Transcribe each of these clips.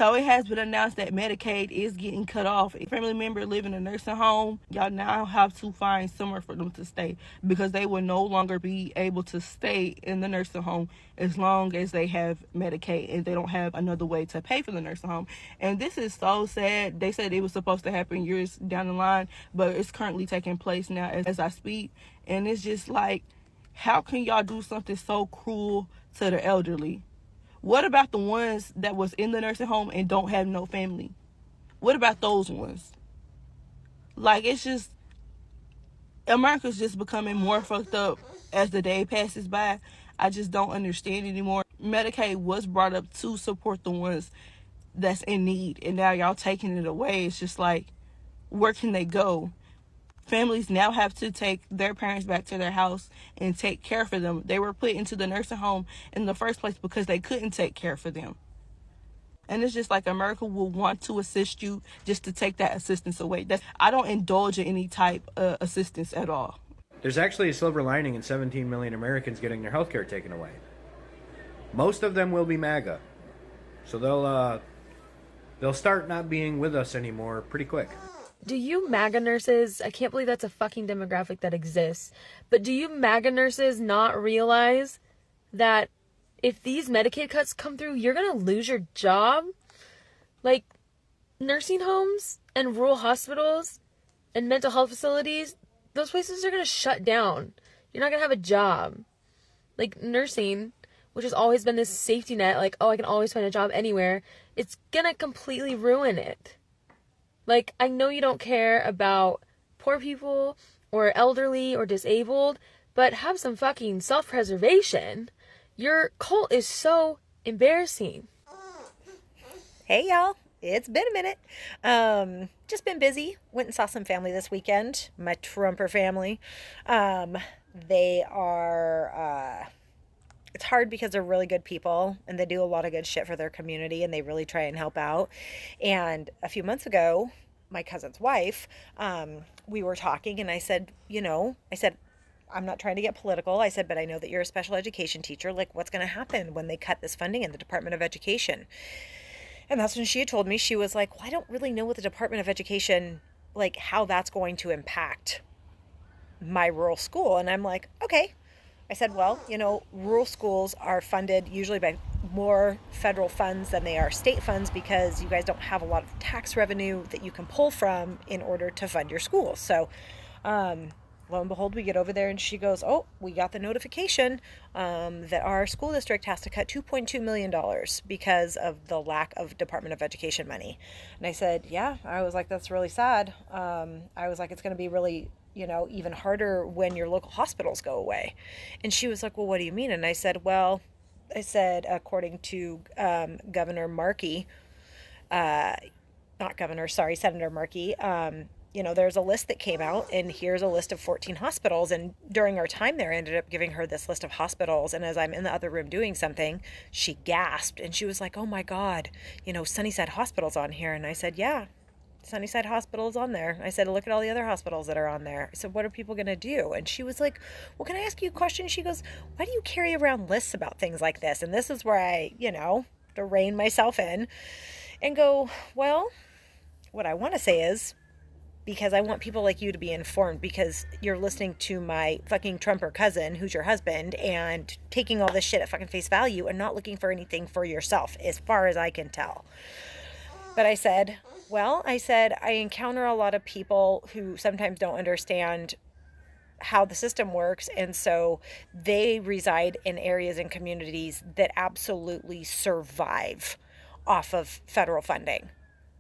So it has been announced that Medicaid is getting cut off. If a family member live in a nursing home, y'all now have to find somewhere for them to stay, because they will no longer be able to stay in the nursing home as long as they have Medicaid and they don't have another way to pay for the nursing home. And this is so sad. They said it was supposed to happen years down the line, but it's currently taking place now as I speak. And it's just like, how can y'all do something so cruel to the elderly? What about the ones that was in the nursing home and don't have no family? What about those ones? Like, it's just, America's just becoming more fucked up as the day passes by. I just don't understand anymore. Medicaid was brought up to support the ones that's in need, and now y'all taking it away. It's just like, where can they go? Families now have to take their parents back to their house and take care for them. They were put into the nursing home in the first place because they couldn't take care for them. And it's just like, America will want to assist you just to take that assistance away. I don't indulge in any type of assistance at all. There's actually a silver lining in 17 million Americans getting their health care taken away. Most of them will be Maga. So they'll start not being with us anymore pretty quick. Do you MAGA nurses, I can't believe that's a fucking demographic that exists, but do you MAGA nurses not realize that if these Medicaid cuts come through, you're going to lose your job? Like, nursing homes and rural hospitals and mental health facilities, those places are going to shut down. You're not going to have a job. Like, nursing, which has always been this safety net, like, oh, I can always find a job anywhere, it's going to completely ruin it. Like, I know you don't care about poor people or elderly or disabled, but have some fucking self-preservation. Your cult is so embarrassing. Hey, y'all. It's been a minute. Just been busy. Went and saw some family this weekend. My Trumper family. They are... It's hard because they're really good people and they do a lot of good shit for their community and they really try and help out. And a few months ago, my cousin's wife, we were talking and I said, I'm not trying to get political. I said, but I know that you're a special education teacher. Like, what's going to happen when they cut this funding in the Department of Education? And that's when she had told me, she was like, well, I don't really know what the Department of Education, like how that's going to impact my rural school. And I'm like, okay. I said, well, rural schools are funded usually by more federal funds than they are state funds because you guys don't have a lot of tax revenue that you can pull from in order to fund your schools. So, lo and behold, we get over there and she goes, oh, we got the notification that our school district has to cut $2.2 million because of the lack of Department of Education money. And I said, yeah, I was like, that's really sad. I was like, it's going to be really, even harder when your local hospitals go away. And she was like, well, what do you mean? And I said, according to Governor Markey, Senator Markey, there's a list that came out and here's a list of 14 hospitals. And during our time there, I ended up giving her this list of hospitals. And as I'm in the other room doing something, she gasped and she was like, oh my God, Sunnyside Hospital's on here. And I said, yeah, Sunnyside Hospital's on there. I said, look at all the other hospitals that are on there. I said, what are people going to do? And she was like, well, can I ask you a question? She goes, why do you carry around lists about things like this? And this is where I, to rein myself in and go, well, what I want to say is, because I want people like you to be informed because you're listening to my fucking Trumper cousin who's your husband and taking all this shit at fucking face value and not looking for anything for yourself as far as I can tell. But I said, I encounter a lot of people who sometimes don't understand how the system works. And so they reside in areas and communities that absolutely survive off of federal funding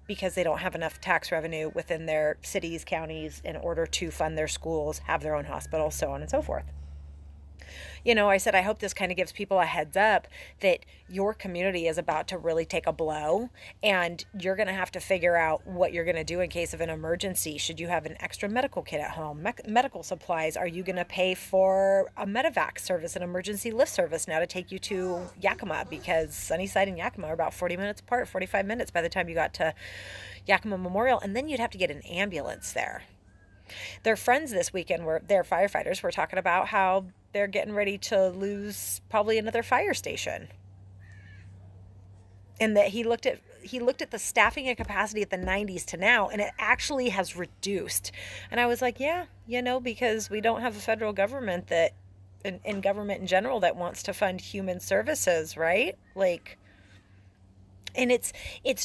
because they don't have enough tax revenue within their cities, counties in order to fund their schools, have their own hospitals, so on and so forth. I said, I hope this kind of gives people a heads up that your community is about to really take a blow and you're going to have to figure out what you're going to do in case of an emergency. Should you have an extra medical kit at home, medical supplies? Are you going to pay for a medevac service, an emergency lift service now to take you to Yakima? Because Sunnyside and Yakima are about 40 minutes apart, 45 minutes by the time you got to Yakima Memorial. And then you'd have to get an ambulance there. Their friends this weekend their firefighters were talking about how they're getting ready to lose probably another fire station. And that he looked at he looked at the staffing and capacity at the 90s to now, and it actually has reduced. And I was like, yeah, because we don't have a federal government that, in government in general, that wants to fund human services, right? Like, and it's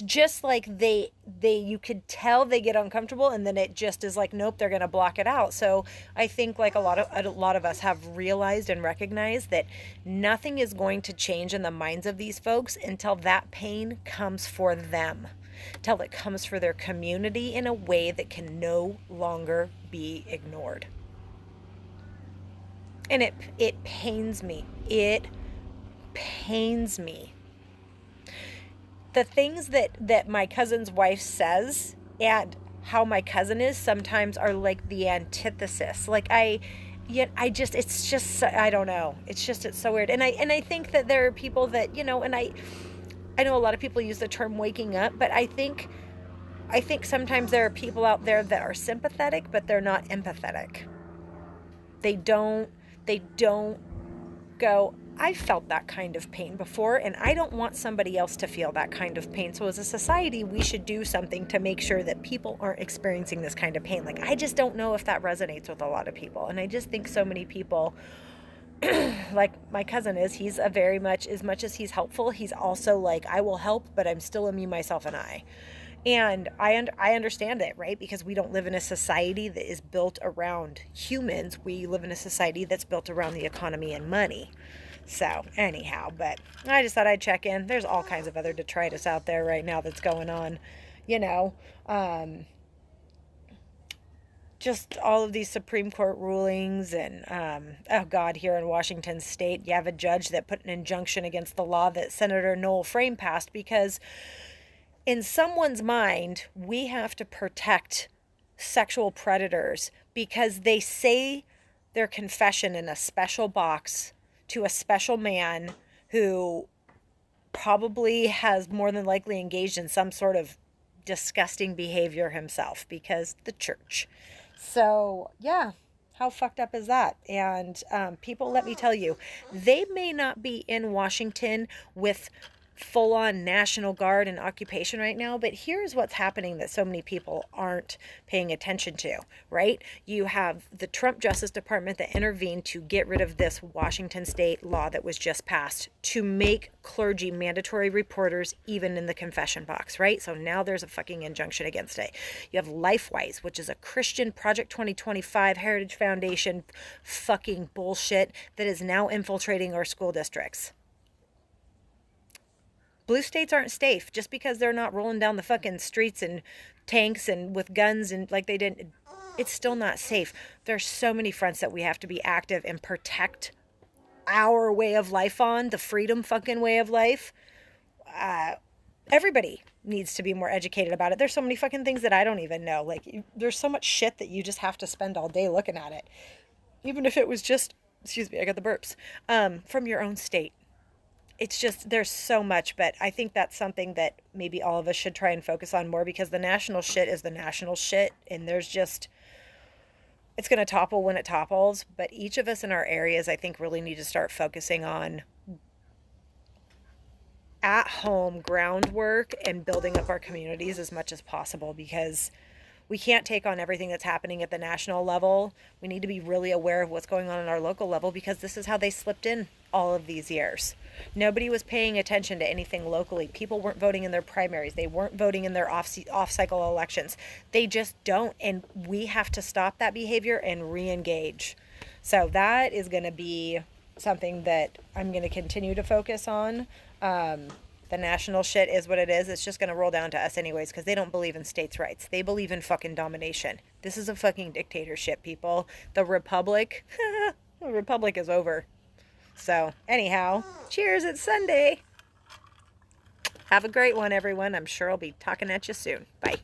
just like they you could tell they get uncomfortable, and then it just is like, nope, they're going to block it out. So I think like a lot of us have realized and recognized that nothing is going to change in the minds of these folks until that pain comes for them, till it comes for their community in a way that can no longer be ignored. And it pains me. It pains me. The things that my cousin's wife says and how my cousin is sometimes are like the antithesis. Like it's just, I don't know. It's so weird. And I think that there are people that, and I know a lot of people use the term waking up, but I think sometimes there are people out there that are sympathetic, but they're not empathetic. They don't go, I felt that kind of pain before, and I don't want somebody else to feel that kind of pain. So as a society, we should do something to make sure that people aren't experiencing this kind of pain. Like, I just don't know if that resonates with a lot of people. And I just think so many people, like my cousin is, he's a very much, as much as he's helpful, he's also like, I will help, but I'm still a me, myself, and I. And I understand it, right? Because we don't live in a society that is built around humans. We live in a society that's built around the economy and money. So anyhow, but I just thought I'd check in. There's all kinds of other detritus out there right now that's going on, just all of these Supreme Court rulings and, oh God, here in Washington State, you have a judge that put an injunction against the law that Senator Noel Frame passed because in someone's mind, we have to protect sexual predators because they say their confession in a special box to a special man who probably has more than likely engaged in some sort of disgusting behavior himself because the church. So, yeah, how fucked up is that? And people, let me tell you, they may not be in Washington with full-on National Guard and occupation right now, but here's what's happening that so many people aren't paying attention to, right? You have the Trump Justice Department that intervened to get rid of this Washington State law that was just passed to make clergy mandatory reporters even in the confession box, right? So now there's a fucking injunction against it. You have LifeWise, which is a Christian Project 2025 Heritage Foundation fucking bullshit that is now infiltrating our school districts. Blue states aren't safe just because they're not rolling down the fucking streets and tanks and with guns and like they didn't. It's still not safe. There's so many fronts that we have to be active and protect our way of life on, the freedom fucking way of life. Everybody needs to be more educated about it. There's so many fucking things that I don't even know. Like, there's so much shit that you just have to spend all day looking at it. Even if it was just, excuse me, I got the burps, from your own state. It's just, there's so much, but I think that's something that maybe all of us should try and focus on more because the national shit is the national shit. And there's just, it's going to topple when it topples. But each of us in our areas, I think, really need to start focusing on at-home groundwork and building up our communities as much as possible because we can't take on everything that's happening at the national level. We need to be really aware of what's going on our local level because this is how they slipped in all of these years. Nobody was paying attention to anything locally. People weren't voting in their primaries. They weren't voting in their off-cycle elections. They just don't. And we have to stop that behavior and re-engage. So that is going to be something that I'm going to continue to focus on. The national shit is what it is. It's just going to roll down to us anyways because they don't believe in states' rights. They believe in fucking domination. This is a fucking dictatorship, people. The republic, the republic is over. So, anyhow, cheers, it's Sunday. Have a great one, everyone. I'm sure I'll be talking at you soon. Bye.